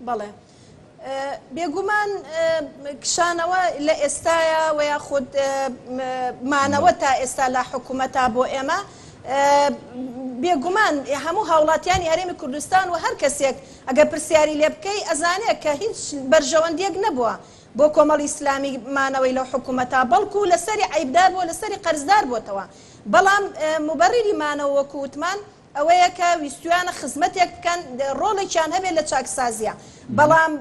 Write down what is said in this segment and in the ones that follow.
بەڵێ بێگومان کشانەوە لە ئێستاە و یاخود مانەوە تا ئێستا لە حکوومەتە بۆ ئێمە بێگومان هەموو هاوڵاتیانی هەرێمی کوردستان و هەر کەسێک ئەگەر پرسیاری لێ بکەی ئەزانێت کە هیچ بەرژەوەندیەک نەبووە بۆ کۆمەڵی ئیسلامی مانەوەی لەو حکوومەتە بەڵکو لەسەری عیبدار بۆ لەسەری قەرزدار بۆتەوە بەڵام مبەڕیری مانەوە وەکو وتمان ئەوەیە کە ویستویانە خزمەتێک بکەن ڕۆڵێکیان هەبێت لە چاکسازیە بەڵام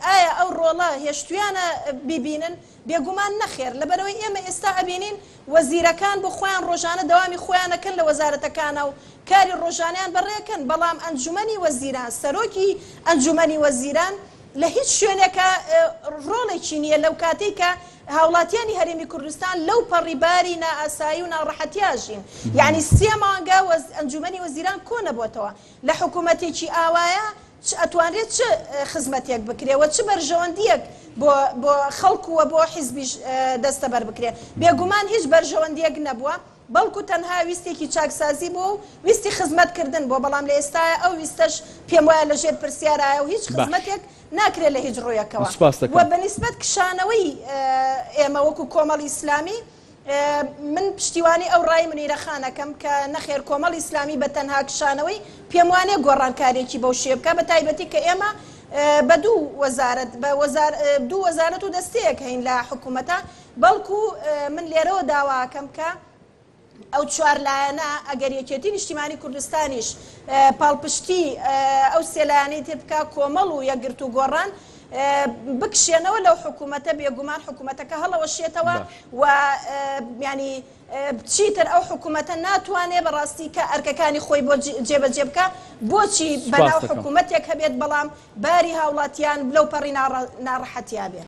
ئایا ئەو ڕۆڵە هێشتویانە بیبینن بێگومان نەخێر لەبەرەوەی ئێمە ئێستا ئەبینین وەزیرەکان بۆ خۆیان ڕۆژانە دەوامی خۆیانەکەن لە وەزارەتەکانە و کاری ڕۆژانیان بەڕێکن بەڵام ئەنجومەنی وەزیران سەرۆکی ئەنجومەنی وەزیران لە هیچ شوێنێکە ڕۆڵێکی نییە لەو کاتێک کە هاوڵاتیانی هەرێمی کوردستان لەو پەڕیباری نائاسایی و ناڕەحەتیاژین یعنی سێ مانگە ئەنجومەنی وەزیران کۆ نەبووتەوە لە حکوومەتێکی ئاوایە ئەتوانرێت چ خزمەتێک بکرێەوە چ بەرژەوەندیەک بۆ خەڵکووە بۆ حیزبیش دەستە بەر بکرێت بێگومان هیچ بەرژەوەندیەک نەبووە بەڵکو تەنها ویستێکی چاکسازی بوو و ویستی خزمەتکردن بۆ بەڵام لە ئێستاە ئەو ویستەش پێم وایە لەژێر پرسیارایە و هیچ خزمەتێک ناکرێت لە هیچ ڕۆیەکەوە و بەنسبەت کشانەوەی ئێمە وەکو کۆمەڵی ئیسلامی من پشتیوانی ئەو ڕای منیرەخانەکەم کە نەخێر کۆمەڵی ئیسلامی بە تەنها کشانەوەی پێم وانێ گۆڕانکارێکی بەو شێ بکە بە تایبەتی کە ئێمە بە دوو وەزارەت و دەستەیەک هەین لە حکوومەتە بەڵکو من لێرەوە داواکەم کە ئەو چوارلایەنە ئەگەر یەکێتی نیشتیمانی کوردستانیش پاڵپشتی ئەو سێلایەنەی تێ بکە کۆمەڵ و یەکگرت و گۆڕان بکشێنەوە لەو حکوومەتە بێگومان حکوومەتەکە هەڵەوە شێتەوە و ینی چیتر ئەو حکوومەتە ناتوانێت بەڕاستی کە ئەرکەکانی خۆی بۆ جێبەجێ بکە بۆچی بەناو حکوومەتێک هەبێت بەڵام باری هاوڵاتیان لەو پەڕی ناڕەحەتیا بێت